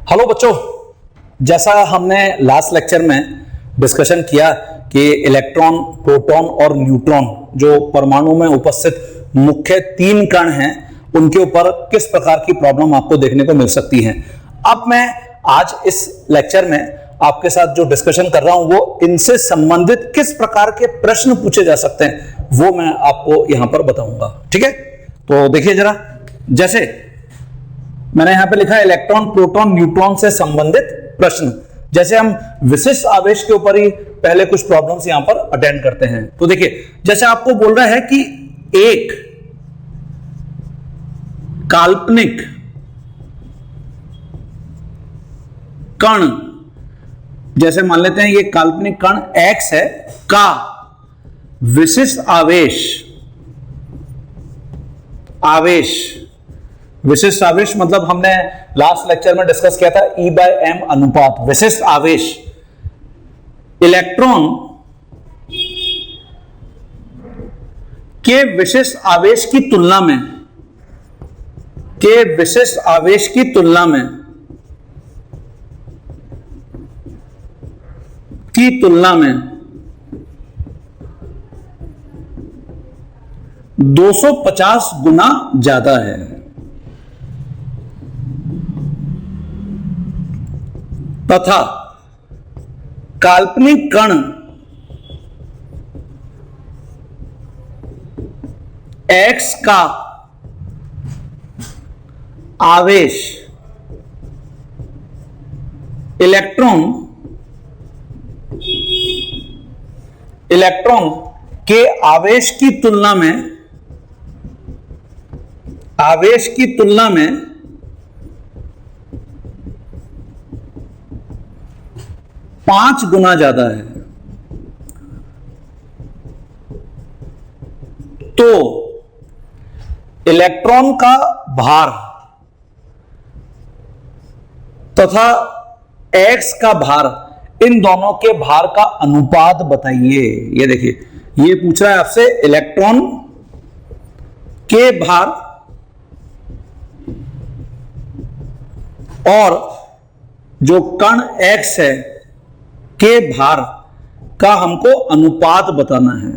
Hello बच्चों, जैसा हमने लास्ट लेक्चर में डिस्कशन किया कि इलेक्ट्रॉन, प्रोटॉन और न्यूट्रॉन जो परमाणु में उपस्थित मुख्य तीन कण हैं, उनके ऊपर किस प्रकार की प्रॉब्लम आपको देखने को मिल सकती है। अब मैं आज इस लेक्चर में आपके साथ जो डिस्कशन कर रहा हूं वो इनसे संबंधित किस प्रकार के प्रश्न पूछे जा सकते हैं वो मैं आपको यहां पर बताऊंगा। ठीक है, तो देखिए जरा, जैसे मैंने यहां पे लिखा है इलेक्ट्रॉन, प्रोटॉन, न्यूट्रॉन से संबंधित प्रश्न। जैसे हम विशिष्ट आवेश के ऊपर ही पहले कुछ प्रॉब्लम्स यहां पर अटेंड करते हैं। तो देखिए, जैसे आपको बोल रहा है कि एक काल्पनिक कण, जैसे मान लेते हैं ये काल्पनिक कण X है, का विशिष्ट विशिष्ट आवेश मतलब हमने लास्ट लेक्चर में डिस्कस किया था E/m अनुपात। विशिष्ट आवेश इलेक्ट्रॉन के विशिष्ट आवेश की तुलना में 250 गुना ज्यादा है। तथा काल्पनिक कण X का आवेश इलेक्ट्रॉन के आवेश की तुलना में 5 गुना ज्यादा है। तो इलेक्ट्रॉन का भार तथा X का भार, इन दोनों के भार का अनुपात बताइए। ये देखिए, ये पूछ रहा है आपसे इलेक्ट्रॉन के भार और जो कण X है के भार का हमको अनुपात बताना है।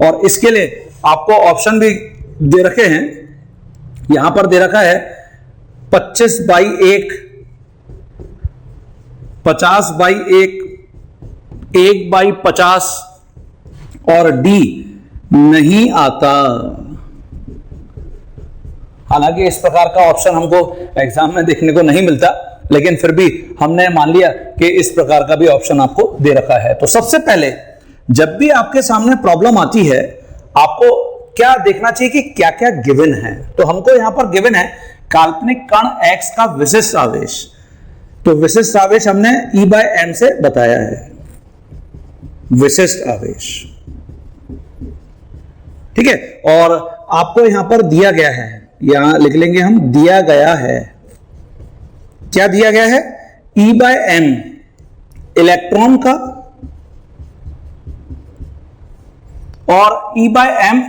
और इसके लिए आपको ऑप्शन भी दे रखे हैं, यहां पर दे रखा है 25/1, 50/1, 1/50 और D नहीं आता। हालांकि इस प्रकार का ऑप्शन हमको एग्जाम में देखने को नहीं मिलता, लेकिन फिर भी हमने मान लिया कि इस प्रकार का भी ऑप्शन आपको दे रखा है। तो सबसे पहले जब भी आपके सामने प्रॉब्लम आती है, आपको क्या देखना चाहिए कि क्या क्या गिवन है। तो हमको यहां पर गिवन है काल्पनिक कण X का विशिष्ट आवेश। तो विशिष्ट आवेश हमने E/m से बताया है, विशिष्ट आवेश। ठीक है, और आपको यहां पर दिया गया है, यहां लिख लेंगे हम, दिया गया है। क्या दिया गया है? E/m इलेक्ट्रॉन का और E/m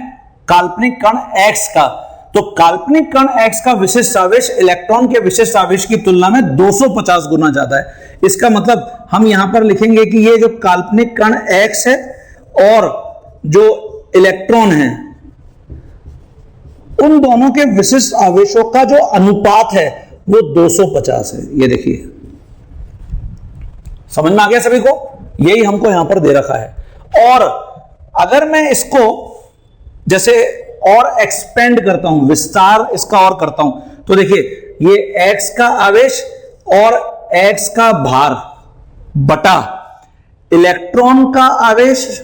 काल्पनिक कण X का। तो काल्पनिक कण X का विशिष्ट आवेश इलेक्ट्रॉन के विशिष्ट आवेश की तुलना में 250 गुना ज्यादा है। इसका मतलब हम यहां पर लिखेंगे कि ये जो काल्पनिक कण X है और जो इलेक्ट्रॉन है, उन दोनों के विशिष्ट आवेशों का जो अनुपात है वो 250 है। ये देखिए, समझ में आ गया सभी को? यही हमको यहां पर दे रखा है। और अगर मैं इसको जैसे और एक्सपेंड करता हूं, विस्तार इसका और करता हूं, तो देखिए ये X का आवेश और X का भार बटा इलेक्ट्रॉन का आवेश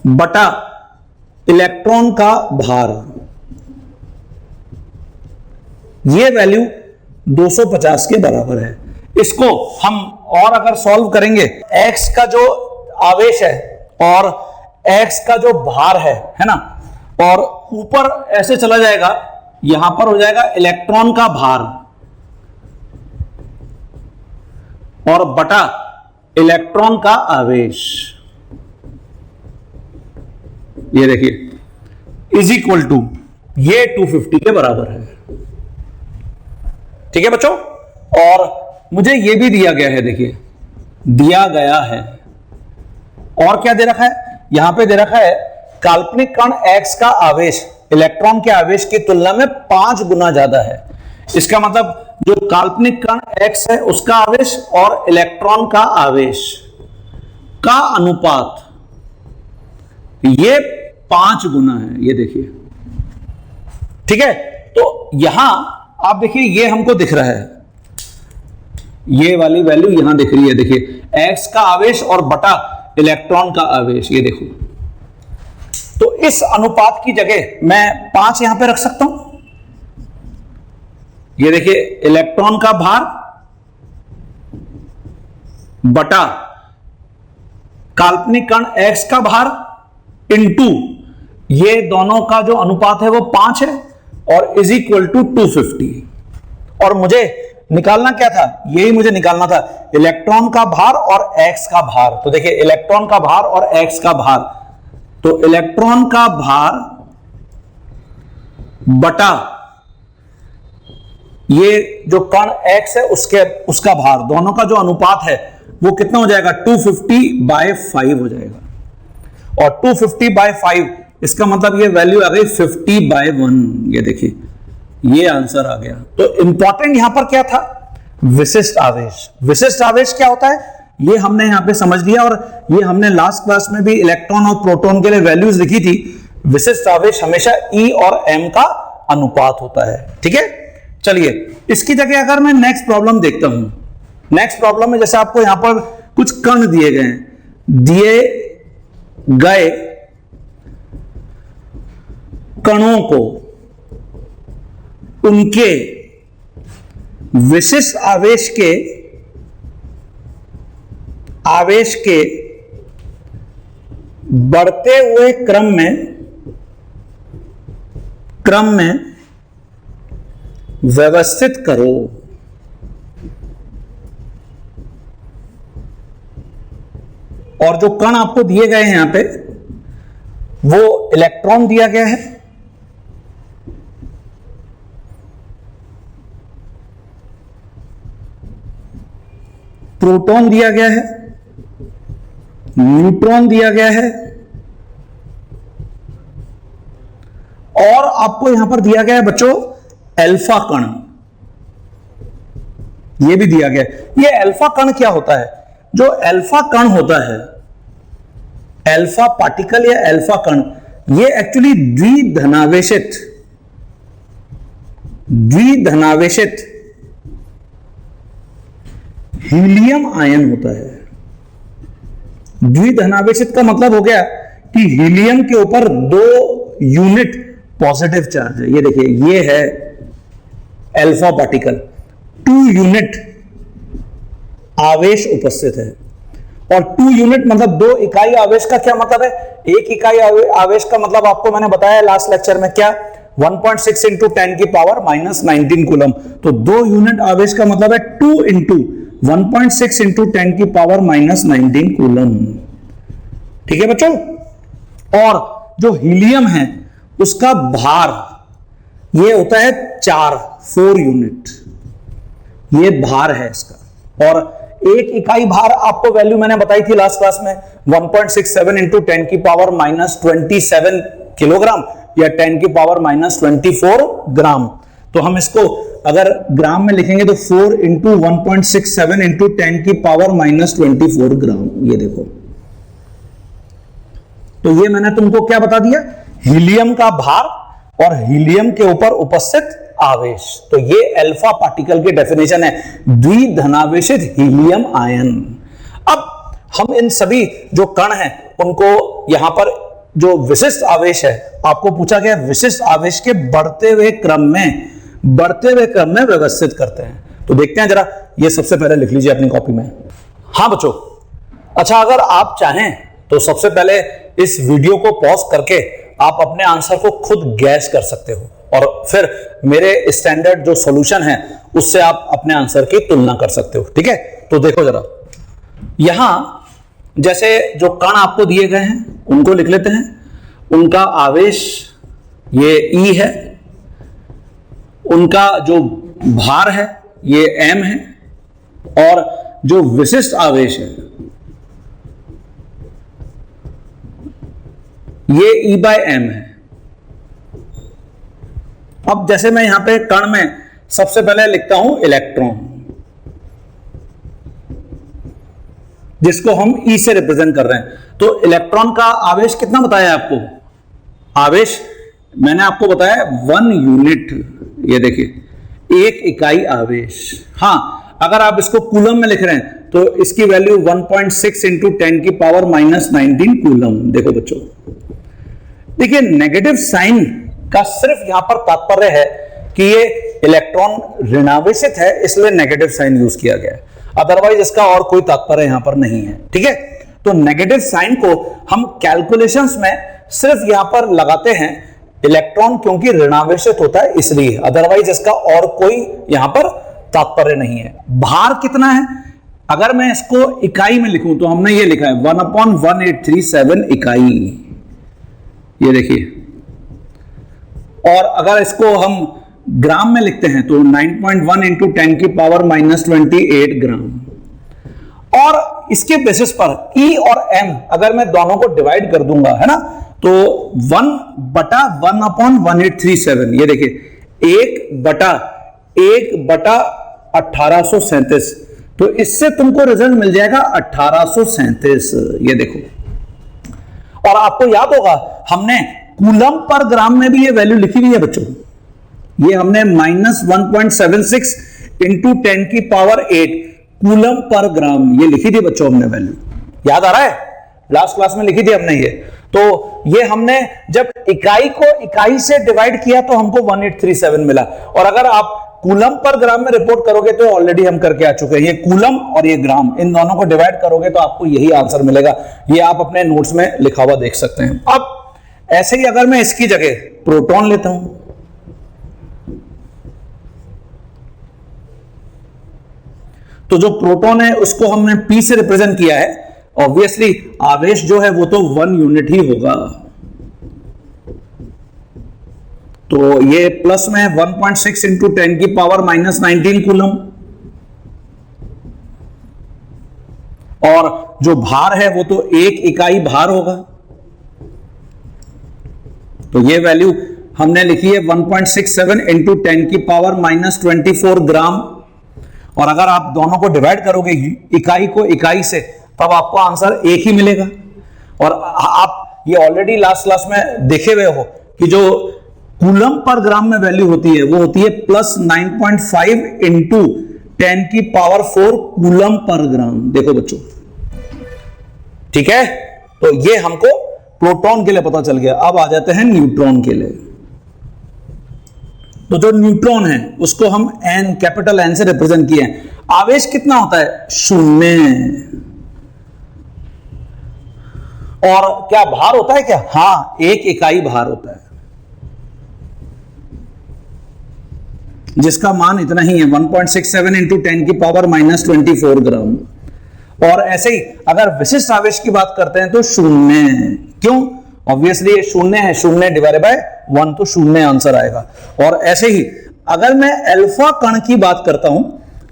बटा इलेक्ट्रॉन का भार, ये वैल्यू 250 के बराबर है। इसको हम और अगर सॉल्व करेंगे, X का जो आवेश है और X का जो भार है ना, और ऊपर ऐसे चला जाएगा, यहां पर हो जाएगा इलेक्ट्रॉन का भार और बटा इलेक्ट्रॉन का आवेश। ये देखिए इज इक्वल टू ये 250 के बराबर है। ठीक है बच्चों, और मुझे ये भी दिया गया है, देखिए दिया गया है, और क्या दे रखा है, यहां पे दे रखा है काल्पनिक कण x का आवेश इलेक्ट्रॉन के आवेश की तुलना में 5 गुना ज्यादा है। इसका मतलब जो काल्पनिक कण x है उसका आवेश और इलेक्ट्रॉन का आवेश का अनुपात ये 5 गुना है, ये देखिए। ठीक है, तो यहां आप देखिए ये हमको दिख रहा है, ये वाली वैल्यू यहां दिख रही है, देखिए x का आवेश और बटा इलेक्ट्रॉन का आवेश, ये देखो। तो इस अनुपात की जगह मैं 5 यहां पे रख सकता हूं। ये देखिए इलेक्ट्रॉन का भार बटा काल्पनिक कण x का भार इनटू ये दोनों का जो अनुपात है वो 5 है, और इज इक्वल टू 250। और मुझे निकालना क्या था, यही मुझे निकालना था, इलेक्ट्रॉन का भार और x का भार। तो देखिए इलेक्ट्रॉन का भार और x का भार, तो इलेक्ट्रॉन का भार बटा ये जो कण x है उसका भार, दोनों का जो अनुपात है वो कितना हो जाएगा, 250/5 हो जाएगा। और 250/5 इसका मतलब ये वैल्यू आ गई 50/1। ये देखिए ये आंसर आ गया। तो इंपॉर्टेंट यहां पर क्या था, विशिष्ट आवेश। विशिष्ट आवेश क्या होता है ये हमने यहां पे समझ लिया, और ये हमने लास्ट क्लास में भी इलेक्ट्रॉन और प्रोटॉन के लिए वैल्यूज लिखी थी। विशिष्ट आवेश हमेशा E और M का अनुपात होता है। ठीक है, चलिए इसकी जगह अगर मैं नेक्स्ट प्रॉब्लम देखता हूं, नेक्स्ट प्रॉब्लम में जैसे आपको यहां पर कुछ कण दिए गए हैं, दिए गए कणों को उनके विशिष्ट आवेश के बढ़ते हुए क्रम में व्यवस्थित करो। और जो कण आपको दिए गए हैं यहां पे, वो इलेक्ट्रॉन दिया गया है, प्रोटॉन दिया गया है, न्यूट्रॉन दिया गया है, और आपको यहां पर दिया गया है बच्चों अल्फा कण, ये भी दिया गया है। ये अल्फा कण क्या होता है, जो अल्फा कण होता है, अल्फा पार्टिकल या अल्फा कण, ये एक्चुअली द्विधनावेशित हीलियम आयन होता है। द्विधनावेशित का मतलब हो गया कि हीलियम के ऊपर 2 यूनिट पॉजिटिव चार्ज है। ये देखिए ये है अल्फा पार्टिकल, 2 यूनिट आवेश उपस्थित है। और 2 यूनिट मतलब 2 इकाई आवेश का क्या मतलब है, 1 इकाई आवेश का मतलब आपको मैंने बताया लास्ट लेक्चर में, क्या 1.6 इंटू 10 की पावर -19 कूलम। तो 2 यूनिट आवेश का मतलब है 2 इंटू 1.6 इंटू 10 की पावर -19 कूलम। ठीक है बच्चों, और जो हीलियम है उसका भार ये होता है 4 यूनिट, ये भार है इसका। और 1 इकाई भार आपको वैल्यू मैंने बताई थी लास्ट क्लास में, 1.67 इंटू 10 की पावर -27 किलोग्राम या 10 की पावर -24 ग्राम। तो हम इसको अगर ग्राम में लिखेंगे तो 4 इंटू 1.67 इंटू 10 की पावर -24 ग्राम। ये देखो, तो ये मैंने तुमको क्या बता दिया, हीलियम का भार और हीलियम के ऊपर उपस्थित आवेश। तो ये अल्फा पार्टिकल की डेफिनेशन है, द्विधनावेशित हीलियम आयन। अब हम इन सभी जो कण हैं उनको यहां पर जो विशिष्ट आवेश है, आपको पूछा गया विशिष्ट आवेश के बढ़ते हुए क्रम में व्यवस्थित करते हैं। तो देखते हैं जरा, ये सबसे पहले लिख लीजिए अपनी कॉपी में। हाँ बच्चों, अच्छा अगर आप चाहें तो सबसे पहले इस वीडियो को पॉज करके आप अपने आंसर को खुद गैस कर सकते हो, और फिर मेरे स्टैंडर्ड जो सॉल्यूशन है उससे आप अपने आंसर की तुलना कर सकते हो। ठीक है, तो देखो जरा, यहां जैसे जो कण आपको दिए गए हैं उनको लिख लेते हैं। उनका आवेश ये E है, उनका जो भार है ये m है, और जो विशिष्ट आवेश है ये E/m है। अब जैसे मैं यहां पे कण में सबसे पहले लिखता हूं इलेक्ट्रॉन, जिसको हम E से रिप्रेजेंट कर रहे हैं। तो इलेक्ट्रॉन का आवेश कितना बताया आपको? आवेश मैंने आपको बताया 1 यूनिट, ये देखिए 1 इकाई आवेश। हां, अगर आप इसको कूलम में लिख रहे हैं तो इसकी वैल्यू 1.6 इंटू 10 की पावर -19 कूलम। देखो बच्चों, देखिए नेगेटिव साइन का सिर्फ यहां पर तात्पर्य है कि ये इलेक्ट्रॉन ऋणावेशित है, इसलिए नेगेटिव साइन यूज किया गया है, अदरवाइज इसका और कोई तात्पर्य यहां पर नहीं है। ठीक है, तो नेगेटिव साइन को हम कैलकुलेशंस में सिर्फ यहां पर लगाते हैं इलेक्ट्रॉन क्योंकि ऋणावेशित होता है इसलिए, अदरवाइज इसका और कोई यहां पर तात्पर्य नहीं है। भार कितना है? अगर मैं इसको इकाई में लिखूं तो हमने ये लिखा है 1/1837 इकाई, ये देखिए। और अगर इसको हम ग्राम में लिखते हैं तो 9.1 इंटू 10 की पावर -28 ग्राम। और इसके बेसिस पर E और M अगर मैं दोनों को डिवाइड कर दूंगा, है ना, तो 1/1/1837, ये देखिए 1/1837, तो इससे तुमको रिजल्ट मिल जाएगा 1837। ये देखो, और आपको याद होगा हमने कूलम पर ग्राम में भी ये वैल्यू लिखी हुई है बच्चों, ये हमने -1.76 इंटू 10 की पावर 8 कूलम पर ग्राम ये लिखी थी बच्चों हमने वैल्यू, याद आ रहा है? लास्ट क्लास में लिखी थी हमने ये। तो ये हमने जब इकाई को इकाई से डिवाइड किया तो हमको 1837 मिला। और अगर आप कूलम पर ग्राम में रिपोर्ट करोगे तो ऑलरेडी हम करके आ चुके हैं, ये कूलम और ये ग्राम, इन दोनों को डिवाइड करोगे तो आपको यही आंसर मिलेगा। ये आप अपने नोट्स में लिखा हुआ देख सकते हैं। अब ऐसे ही अगर मैं इसकी जगह प्रोटॉन लेता हूं, तो जो प्रोटॉन है उसको हमने P से रिप्रेजेंट किया है, ऑब्वियसली आवेश जो है वो तो 1 यूनिट ही होगा। तो ये प्लस में 1.6 इंटू 10 की पावर -19 कूलम, और जो भार है वो तो 1 इकाई भार होगा। तो ये वैल्यू हमने लिखी है 1.67 इंटू 10 की पावर -24 ग्राम। और अगर आप दोनों को डिवाइड करोगे इकाई को इकाई से, तब आपको आंसर एक ही मिलेगा। और आप ये ऑलरेडी लास्ट क्लास में देखे हुए हो कि जो कूलम पर ग्राम में वैल्यू होती है वो होती है +9.5 इंटू 10 की पावर 4 कूलम पर ग्राम। देखो बच्चों, ठीक है, तो ये हमको प्रोटॉन के लिए पता चल गया। अब आ जाते हैं न्यूट्रॉन के लिए। तो जो न्यूट्रॉन है उसको हम N, कैपिटल N से रिप्रेजेंट किए हैं। आवेश कितना होता है? 0। और क्या भार होता है क्या? हां, 1 इकाई भार होता है, जिसका मान इतना ही है 1.67 इंटू 10 की पावर -24 ग्राम। और ऐसे ही अगर विशिष्ट आवेश की बात करते हैं तो 0। क्यों? ऑब्वियसली ये 0 है, 0 डिवाइडेड बाय 1, तो 0 आंसर आएगा। और ऐसे ही अगर मैं अल्फा कण की बात करता हूं,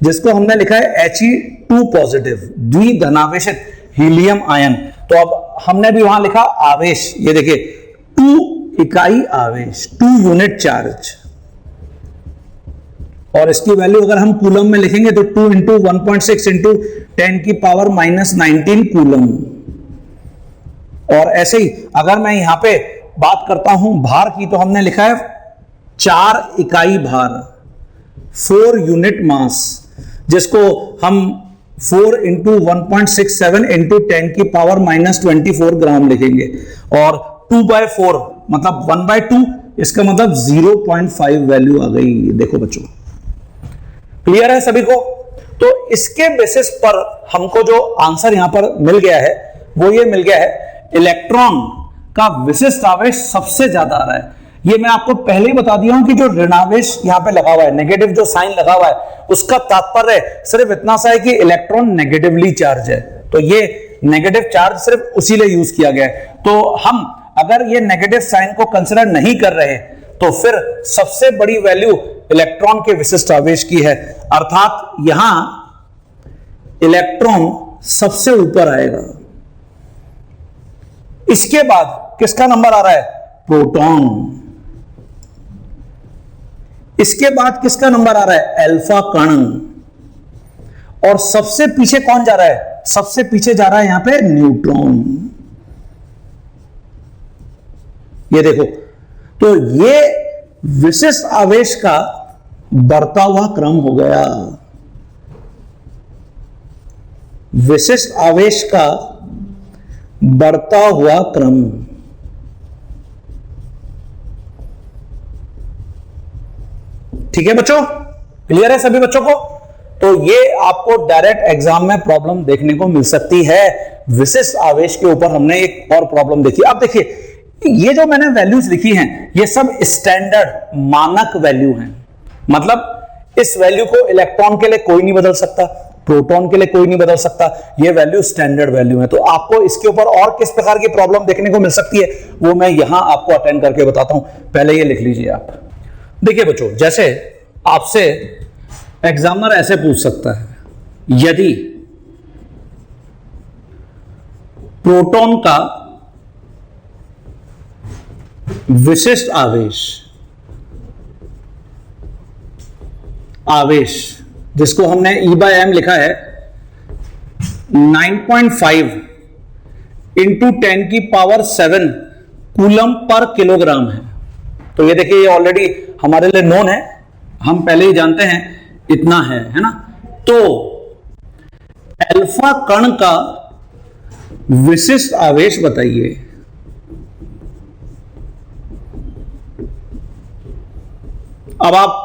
जिसको हमने लिखा है He2 पॉजिटिव, द्विधनावेशित हीलियम आयन, तो अब हमने भी वहां लिखा आवेश, ये देखिए 2 इकाई आवेश, 2 यूनिट चार्ज। और इसकी वैल्यू अगर हम कूलम में लिखेंगे तो 2 इंटू 1.6 इंटू 10 की पावर -19 कूलम। और ऐसे ही अगर मैं यहां पे बात करता हूं भार की, तो हमने लिखा है 4 इकाई भार, 4 यूनिट मास, जिसको हम 4 इंटू 1.67 इंटू 10 की पावर -24 ग्राम लिखेंगे। और 2/4 मतलब 1/2, इसका मतलब 0.5 वैल्यू आ गई। देखो बच्चों, क्लियर है सभी को? तो इसके बेसिस पर हमको जो आंसर यहां पर मिल गया है वो ये मिल गया है, इलेक्ट्रॉन का विशिष्ट आवेश सबसे ज्यादा आ रहा है। ये मैं आपको पहले ही बता दिया हूं कि जो ऋणावेश यहां पे लगा हुआ है, नेगेटिव जो साइन लगा हुआ है, उसका तात्पर्य सिर्फ इतना सा है कि इलेक्ट्रॉन नेगेटिवली चार्ज है। तो ये नेगेटिव चार्ज सिर्फ उसी लिए यूज किया गया है। तो हम अगर ये नेगेटिव साइन को कंसिडर नहीं कर रहे तो फिर सबसे बड़ी वैल्यू इलेक्ट्रॉन के विशिष्ट आवेश की है, अर्थात यहां इलेक्ट्रॉन सबसे ऊपर आएगा। इसके बाद किसका नंबर आ रहा है? प्रोटॉन। इसके बाद किसका नंबर आ रहा है? अल्फा कण। और सबसे पीछे कौन जा रहा है? सबसे पीछे जा रहा है यहां पे न्यूट्रॉन। ये देखो, तो ये विशिष्ट आवेश का बढ़ता हुआ क्रम हो गया। विशिष्ट आवेश का बढ़ता हुआ क्रम। ठीक है बच्चों, क्लियर है सभी बच्चों को? तो ये आपको डायरेक्ट एग्जाम में प्रॉब्लम देखने को मिल सकती है। विशिष्ट आवेश के ऊपर हमने एक और प्रॉब्लम देखी। अब देखिए, ये जो मैंने वैल्यूज लिखी हैं, ये सब स्टैंडर्ड मानक वैल्यू हैं। मतलब इस वैल्यू को इलेक्ट्रॉन के लिए कोई नहीं बदल सकता, प्रोटॉन के लिए कोई नहीं बदल सकता। ये वैल्यू स्टैंडर्ड वैल्यू है। तो आपको इसके ऊपर और किस प्रकार की प्रॉब्लम देखने को मिल सकती है, वो मैं यहां आपको अटेंड करके बताता हूं। पहले ये लिख लीजिए आप। देखिए बच्चों, जैसे आपसे एग्जामिनर ऐसे पूछ सकता है, यदि प्रोटॉन का विशिष्ट आवेश जिसको हमने E/m लिखा है 9.5 इंटू 10⁷ कूलम पर किलोग्राम है। तो ये देखिए, ये ऑलरेडी हमारे लिए नोन है, हम पहले ही जानते हैं इतना है ना। तो अल्फा कण का विशिष्ट आवेश बताइए। अब आप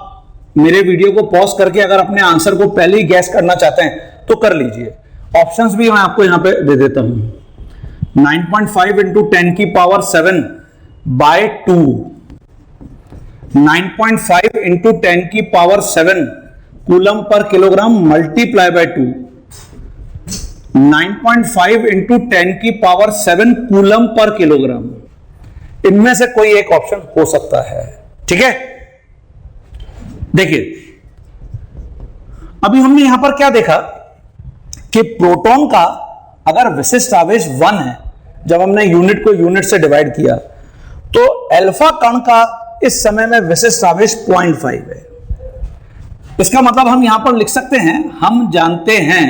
मेरे वीडियो को पॉज करके अगर अपने आंसर को पहले ही गैस करना चाहते हैं तो कर लीजिए। ऑप्शंस भी मैं आपको यहां पे दे देता हूं। 9.5 into 10⁷ by 2, 9.5 into 10⁷ coulomb per kilogram multiply by 2, 9.5 into 10⁷ coulomb per kilogram. इनमें से कोई एक ऑप्शन हो सकता है। ठीक है, देखिए अभी हमने यहां पर क्या देखा कि प्रोटॉन का अगर विशिष्ट आवेश 1 है, जब हमने यूनिट को यूनिट से डिवाइड किया, तो अल्फा कण का इस समय में विशिष्ट आवेश 0.5 है। इसका मतलब हम यहां पर लिख सकते हैं, हम जानते हैं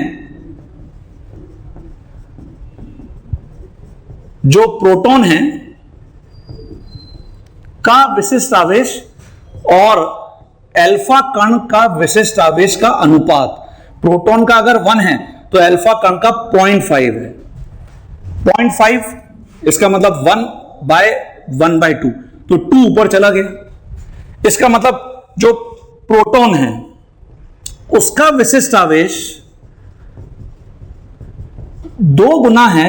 जो प्रोटॉन है का विशिष्ट आवेश और अल्फा कण का विशिष्ट आवेश का अनुपात, प्रोटॉन का अगर 1 है तो अल्फा कण का 0.5 है। 0.5 इसका मतलब 1/1/2, तो 2 ऊपर चला गया। इसका मतलब जो प्रोटॉन है उसका विशिष्ट आवेश 2 गुना है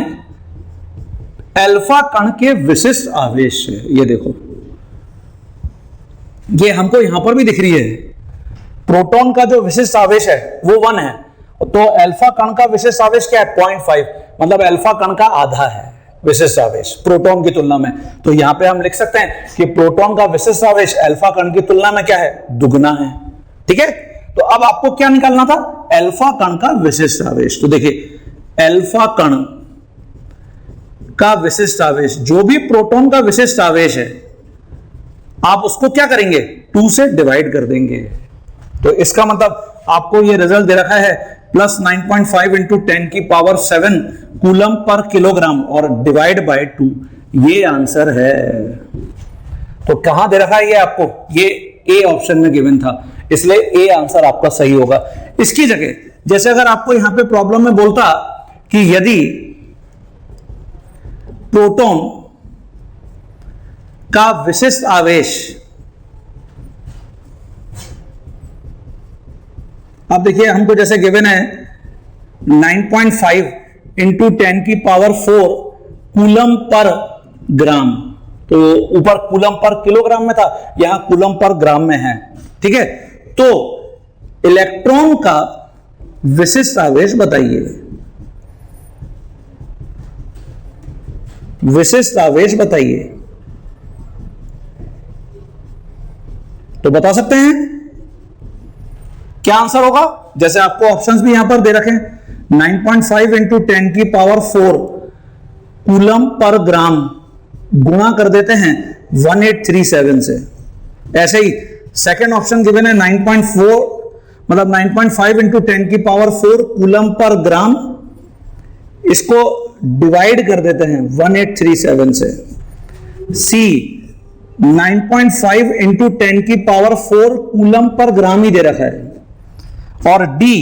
अल्फा कण के विशिष्ट आवेश से। ये देखो, ये हमको यहां पर भी दिख रही है। प्रोटॉन का जो विशिष्ट आवेश है वो 1 है, तो अल्फा कण का विशिष्ट आवेश क्या है? 0.5, मतलब अल्फा कण का आधा है विशिष्ट आवेश प्रोटॉन की तुलना में। तो यहां पे हम लिख सकते हैं कि प्रोटॉन का विशिष्ट आवेश अल्फा कण की तुलना में क्या है? दुगना है। ठीक है, तो अब आपको क्या निकालना था? अल्फा कण का विशिष्ट आवेश। तो देखिए, अल्फा कण का विशिष्ट आवेश, जो भी प्रोटॉन का विशिष्ट आवेश है, आप उसको क्या करेंगे? 2 से डिवाइड कर देंगे। तो इसका मतलब आपको ये रिजल्ट दे रखा है plus 9.5 into 10⁷ coulomb per kilogram और डिवाइड बाय 2। ये आंसर है। तो कहां दे रखा है ये आपको? ये ए ऑप्शन में गिवन था, इसलिए ए आंसर आपका सही होगा। इसकी जगह जैसे अगर आपको यहां पे प्रॉब्लम में बोलता कि यदि प्रोटॉन का विशिष्ट आवेश, अब देखिए हमको जैसे गिवन है 9.5 इंटू 10⁴ कूलम पर ग्राम, तो ऊपर कूलम पर किलोग्राम में था, यहां कूलम पर ग्राम में है। ठीक है, तो इलेक्ट्रॉन का विशिष्ट आवेश बताइए। विशिष्ट आवेश बताइए। तो बता सकते हैं क्या आंसर होगा? जैसे आपको ऑप्शंस भी यहां पर दे रखे हैं, 9.5 इंटू 10 की पावर 4 कूलम पर ग्राम गुणा कर देते हैं 1837 से। ऐसे ही सेकेंड ऑप्शन गिवन है 9.4 मतलब 9.5 इंटू 10 की पावर 4 कूलम पर ग्राम, इसको डिवाइड कर देते हैं 1837 से। सी 9.5 इंटू 10 की पावर 4 कूलम पर ग्राम ही दे रखा है। और डी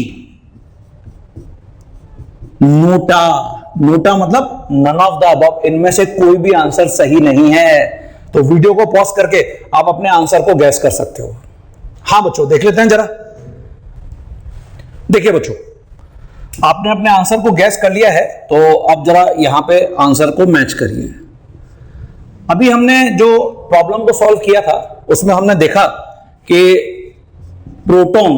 नोटा, नोटा मतलब नन ऑफ द अबव, इनमें से कोई भी आंसर सही नहीं है। तो वीडियो को पॉज करके आप अपने आंसर को गैस कर सकते हो। हां बच्चों देख लेते हैं जरा। देखिए बच्चों, आपने अपने आंसर को गैस कर लिया है, तो अब जरा यहां पे आंसर को मैच करिए। अभी हमने जो प्रॉब्लम को सॉल्व किया था उसमें हमने देखा कि प्रोटॉन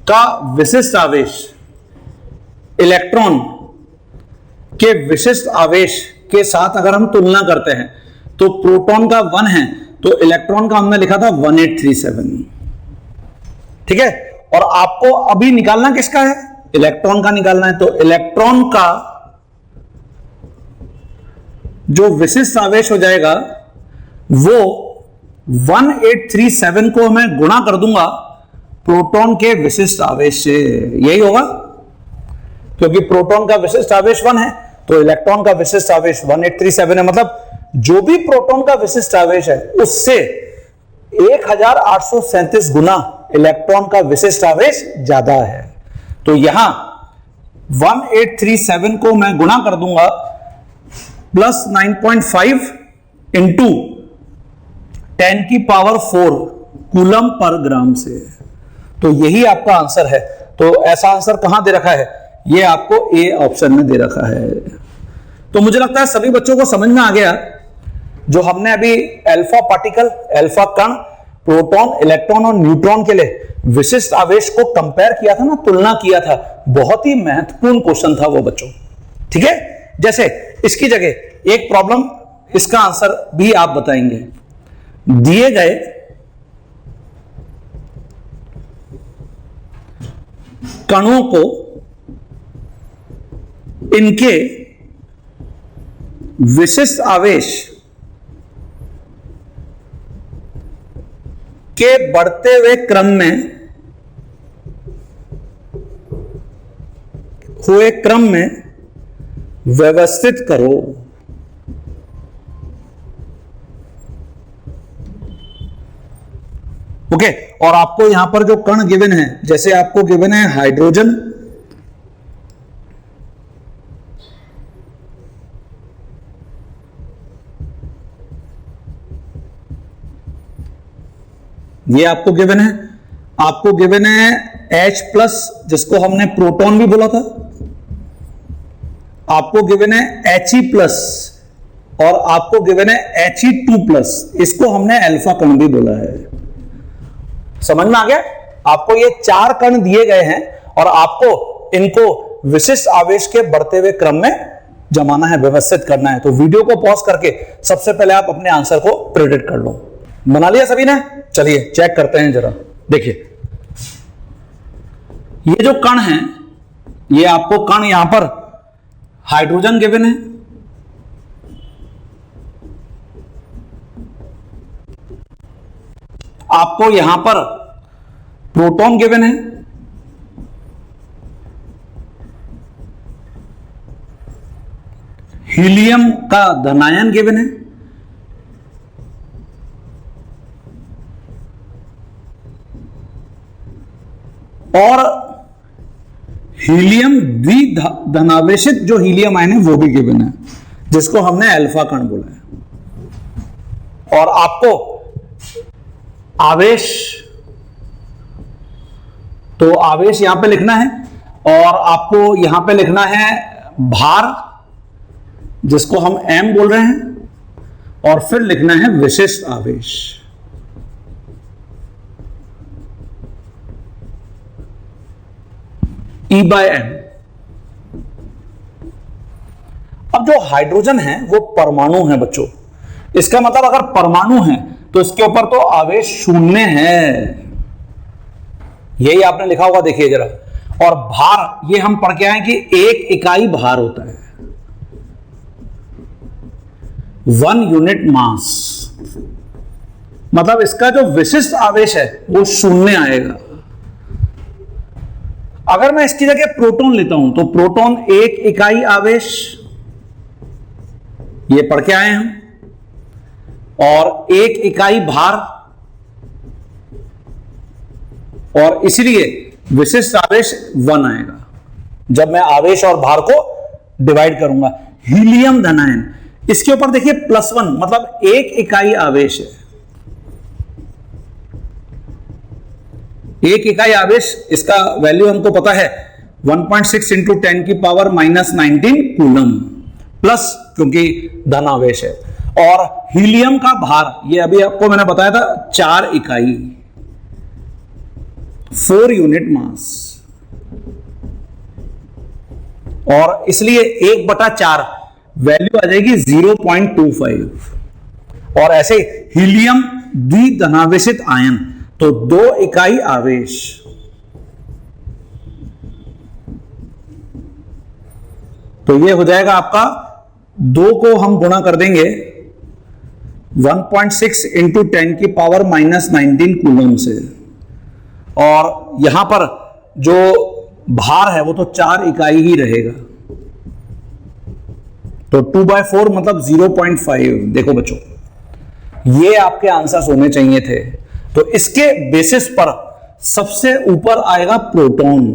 का विशिष्ट आवेश इलेक्ट्रॉन के विशिष्ट आवेश के साथ अगर हम तुलना करते हैं तो प्रोटॉन का 1 है तो इलेक्ट्रॉन का हमने लिखा था 1837। ठीक है, और आपको अभी निकालना किसका है? इलेक्ट्रॉन का निकालना है। तो इलेक्ट्रॉन का जो विशिष्ट आवेश हो जाएगा वो 1837 को मैं गुणा कर दूंगा प्रोटॉन के विशिष्ट आवेश से, यही होगा, क्योंकि प्रोटॉन का विशिष्ट आवेश 1 है तो इलेक्ट्रॉन का विशिष्ट आवेश 1837 है। मतलब जो भी प्रोटॉन का विशिष्ट आवेश है उससे 1837 गुना इलेक्ट्रॉन का विशिष्ट आवेश ज्यादा है। तो यहां 1837 को मैं गुणा कर दूंगा प्लस 9.5 इंटू 10 की पावर 4 कूलम पर ग्राम से। तो यही आपका आंसर है। तो ऐसा आंसर कहां दे रखा है? ये आपको ए ऑप्शन में दे रखा है। तो मुझे लगता है सभी बच्चों को समझ में आ गया। जो हमने अभी अल्फा पार्टिकल, अल्फा कण, प्रोटॉन, इलेक्ट्रॉन और न्यूट्रॉन के लिए विशिष्ट आवेश को कंपेयर किया था ना, तुलना किया था, बहुत ही महत्वपूर्ण क्वेश्चन था वो बच्चों। ठीक है, जैसे इसकी जगह एक प्रॉब्लम, इसका आंसर भी आप बताएंगे। दिए गए कणों को इनके विशिष्ट आवेश के बढ़ते हुए क्रम में व्यवस्थित करो। ओके, और आपको यहां पर जो कण गिवन है, जैसे आपको गिवन है हाइड्रोजन, ये आपको गिवन है, आपको गिवन है H+, जिसको हमने प्रोटॉन भी बोला था, आपको गिवन है He+, और आपको गिवन है He2+, इसको हमने अल्फा कण भी बोला है। समझ में आ गया? आपको ये 4 कण दिए गए हैं और आपको इनको विशिष्ट आवेश के बढ़ते हुए क्रम में जमाना है, व्यवस्थित करना है। तो वीडियो को पॉज करके सबसे पहले आप अपने आंसर को प्रेडिक्ट कर लो। बना लिया सभी ने? चलिए चेक करते हैं जरा। देखिए, ये जो कण है, ये आपको कण यहां पर हाइड्रोजन गिवन है, आपको यहां पर प्रोटॉन गिवन है, हीलियम का धनायन गिवन है, और हीलियम द्विधनावेशित जो हीलियम आयन है वो भी गिवन है, जिसको हमने अल्फा कण बोला है। और आपको आवेश, तो आवेश यहां पे लिखना है, और आपको यहां पे लिखना है भार, जिसको हम m बोल रहे हैं, और फिर लिखना है विशिष्ट आवेश। E/m। अब जो हाइड्रोजन है वो परमाणु है बच्चों, इसका मतलब अगर परमाणु है तो इसके ऊपर तो आवेश 0 है। यही आपने लिखा होगा, देखिए जरा। और भार, ये हम पढ़ के आए कि 1 इकाई भार होता है, 1 यूनिट मास। मतलब इसका जो विशिष्ट आवेश है वो 0 आएगा। अगर मैं इसकी जगह प्रोटॉन लेता हूं तो प्रोटॉन 1 इकाई आवेश, ये पढ़ के आए हम, और 1 इकाई भार, और इसलिए विशिष्ट आवेश 1 आएगा जब मैं आवेश और भार को डिवाइड करूंगा। हीलियम धनायन, इसके ऊपर देखिए +1, मतलब 1 इकाई आवेश है। 1 इकाई आवेश, इसका वैल्यू हमको पता है 1.6 इंटू 10 की पावर -19 कूलम, प्लस क्योंकि धन आवेश है। और हीलियम का भार, ये अभी आपको मैंने बताया था 4 इकाई, 4 यूनिट मास, और इसलिए 1/4 वैल्यू आ जाएगी 0.25। और ऐसे हीलियम द्विधनावेशित आयन, तो 2 इकाई आवेश, तो ये हो जाएगा आपका, 2 को हम गुणा कर देंगे 1.6 इंटू 10 की पावर -19 कूलम से, और यहां पर जो भार है वो तो 4 इकाई ही रहेगा, तो 2/4 मतलब 0.5। देखो बच्चों, ये आपके आंसर्स होने चाहिए थे। तो इसके बेसिस पर सबसे ऊपर आएगा प्रोटॉन,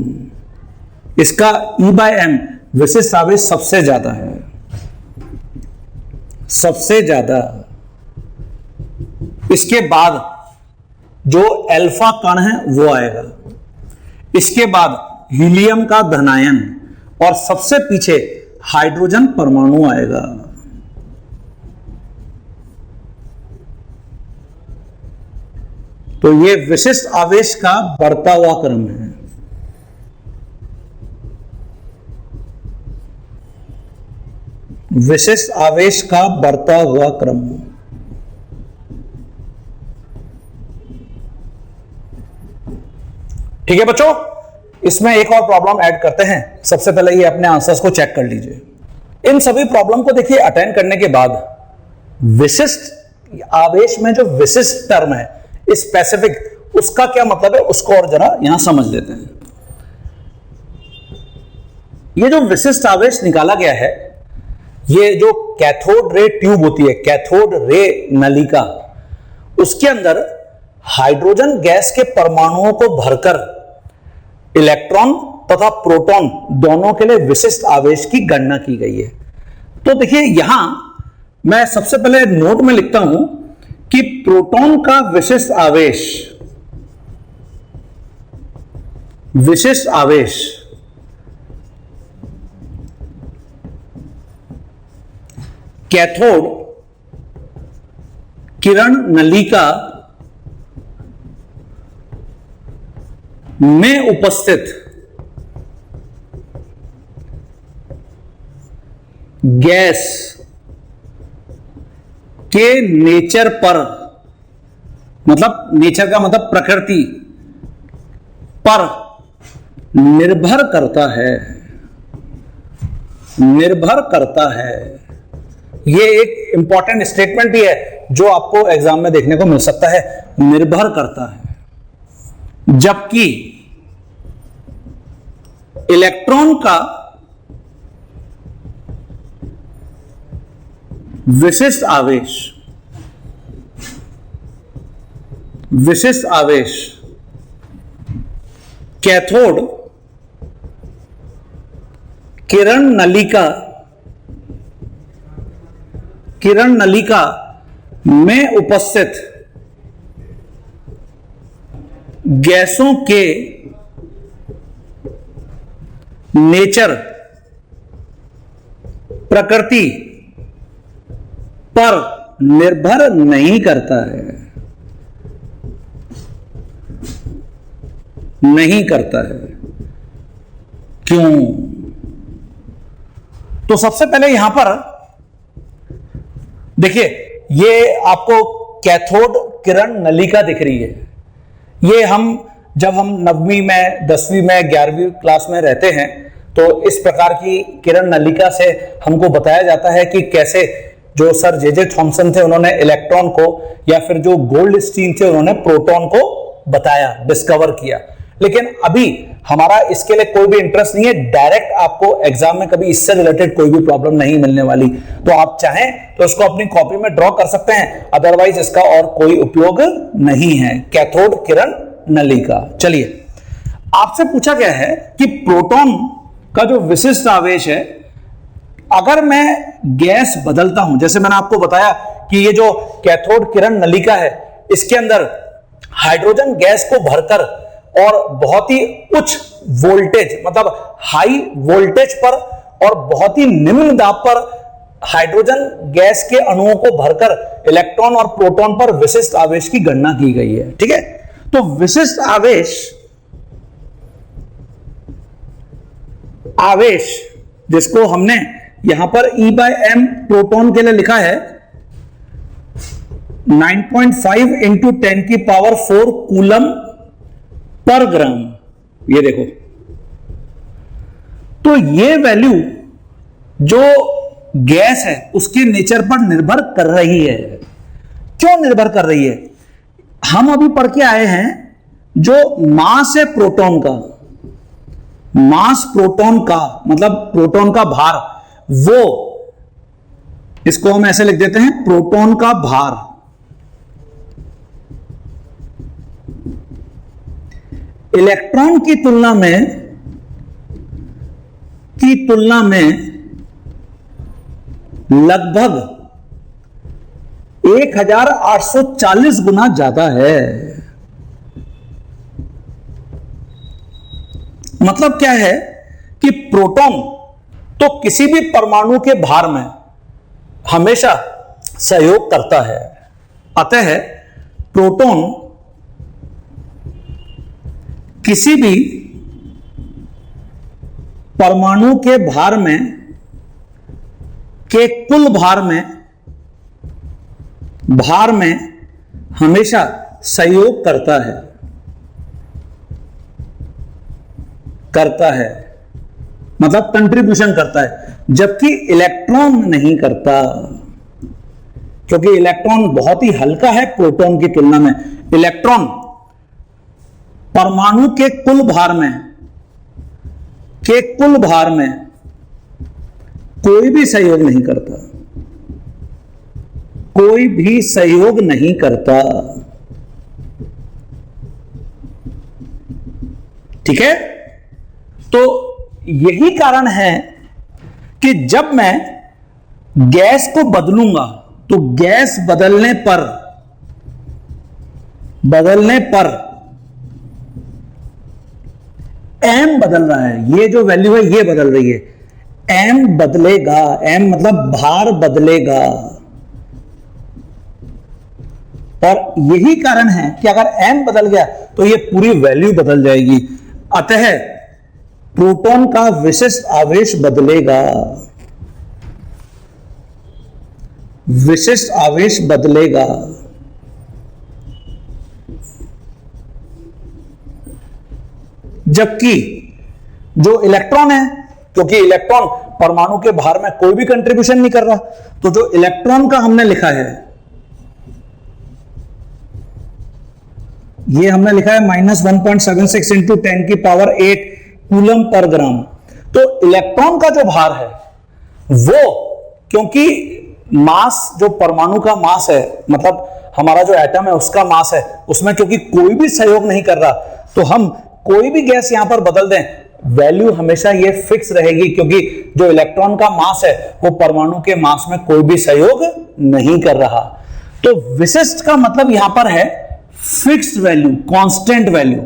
इसका E/m विशिष्ट आवेश सबसे ज्यादा है, सबसे ज्यादा। इसके बाद जो अल्फा कण है वो आएगा, इसके बाद हीलियम का धनायन, और सबसे पीछे हाइड्रोजन परमाणु आएगा। तो ये विशिष्ट आवेश का बढ़ता हुआ क्रम है। विशिष्ट आवेश का बढ़ता हुआ क्रम। ठीक है बच्चों, इसमें एक और प्रॉब्लम ऐड करते हैं। सबसे पहले ये अपने आंसर्स को चेक कर लीजिए। इन सभी प्रॉब्लम को देखिए अटेंड करने के बाद विशिष्ट आवेश में जो विशिष्ट टर्म है स्पेसिफिक, उसका क्या मतलब है उसको और जरा यहां समझ लेते हैं। ये जो विशिष्ट आवेश निकाला गया है, ये जो कैथोड रे ट्यूब होती है, कैथोड रे नलिका, उसके अंदर हाइड्रोजन गैस के परमाणुओं को भरकर इलेक्ट्रॉन तथा प्रोटॉन दोनों के लिए विशिष्ट आवेश की गणना की गई है। तो देखिए यहां मैं सबसे पहले नोट में लिखता हूं कि प्रोटॉन का विशिष्ट आवेश, विशिष्ट आवेश कैथोड किरण नलिका में उपस्थित गैस के नेचर पर, मतलब नेचर का मतलब प्रकृति पर निर्भर करता है, निर्भर करता है। यह एक इंपॉर्टेंट स्टेटमेंट भी है जो आपको एग्जाम में देखने को मिल सकता है, निर्भर करता है। जबकि इलेक्ट्रॉन का विशिष्ट आवेश, विशिष्ट आवेश कैथोड किरण नलिका, किरण नलिका में उपस्थित गैसों के नेचर, प्रकृति पर निर्भर नहीं करता है, नहीं करता है। क्यों? तो सबसे पहले यहां पर देखिए, ये आपको कैथोड किरण नलिका दिख रही है। ये हम जब हम 9वीं में 10वीं में 11वीं क्लास में रहते हैं तो इस प्रकार की किरण नलिका से हमको बताया जाता है कि कैसे जो सर जे थॉमसन थे उन्होंने इलेक्ट्रॉन को, या फिर जो गोल्डस्टीन थे उन्होंने प्रोटॉन को बताया, डिस्कवर किया। लेकिन अभी हमारा इसके लिए कोई भी इंटरेस्ट नहीं है। डायरेक्ट आपको एग्जाम में कभी इससे रिलेटेड कोई भी प्रॉब्लम नहीं मिलने वाली, तो आप चाहें तो इसको अपनी कॉपी में ड्रॉ कर सकते हैं, अदरवाइज इसका और कोई उपयोग नहीं है। कैथोड किरण नलिका। चलिए, आपसे पूछा गया है कि प्रोटॉन का जो विशिष्ट आवेश है, अगर मैं गैस बदलता हूं, जैसे मैंने आपको बताया कि ये जो कैथोड किरण नलिका है इसके अंदर हाइड्रोजन गैस को भरकर और बहुत ही उच्च वोल्टेज, मतलब हाई वोल्टेज पर और बहुत ही निम्न दाब पर हाइड्रोजन गैस के अणुओं को भरकर इलेक्ट्रॉन और प्रोटॉन पर विशिष्ट आवेश की गणना की गई है। ठीक है, तो विशिष्ट आवेश जिसको हमने यहां पर E/m प्रोटॉन के लिए लिखा है 9.5 इंटू 10 की पावर 4 कूलम पर ग्राम। ये देखो, तो ये वैल्यू जो गैस है उसके नेचर पर निर्भर कर रही है। क्यों निर्भर कर रही है? हम अभी पढ़ के आए हैं जो मास है प्रोटॉन का, मास प्रोटॉन का मतलब प्रोटॉन का भार, वो इसको हम ऐसे लिख देते हैं प्रोटॉन का भार। इलेक्ट्रॉन की तुलना में लगभग 1840 गुना ज्यादा है। मतलब क्या है कि प्रोटॉन तो किसी भी परमाणु के भार में हमेशा सहयोग करता है, अतः प्रोटॉन किसी भी परमाणु के भार में के कुल भार में हमेशा सहयोग करता है, मतलब कंट्रीब्यूशन करता है, जबकि इलेक्ट्रॉन नहीं करता, क्योंकि इलेक्ट्रॉन बहुत ही हल्का है प्रोटॉन की तुलना में। इलेक्ट्रॉन परमाणु के कुल भार में कोई भी सहयोग नहीं करता, कोई भी सहयोग नहीं करता। ठीक है, तो यही कारण है कि जब मैं गैस को बदलूंगा तो गैस बदलने पर m बदल रहा है, ये जो वैल्यू है ये बदल रही है, m बदलेगा, m मतलब भार बदलेगा। और यही कारण है कि अगर m बदल गया तो ये पूरी वैल्यू बदल जाएगी, अतः प्रोटॉन का विशिष्ट आवेश बदलेगा, विशिष्ट आवेश बदलेगा। जबकि जो इलेक्ट्रॉन है, क्योंकि इलेक्ट्रॉन परमाणु के भार में कोई भी कंट्रीब्यूशन नहीं कर रहा, तो जो इलेक्ट्रॉन का हमने लिखा है, ये हमने लिखा है -1.76 इंटू 10 की पावर 8 कूलम पर ग्राम। तो इलेक्ट्रॉन का जो भार है वो, क्योंकि मास जो परमाणु का मास है, मतलब हमारा जो एटम है उसका मास है, उसमें क्योंकि कोई भी सहयोग नहीं कर रहा, तो हम कोई भी गैस यहां पर बदल दें, वैल्यू हमेशा ये फिक्स रहेगी, क्योंकि जो इलेक्ट्रॉन का मास है वो परमाणु के मास में कोई भी सहयोग नहीं कर रहा। तो विशिष्ट का मतलब यहां पर है फिक्स्ड वैल्यू, कांस्टेंट वैल्यू।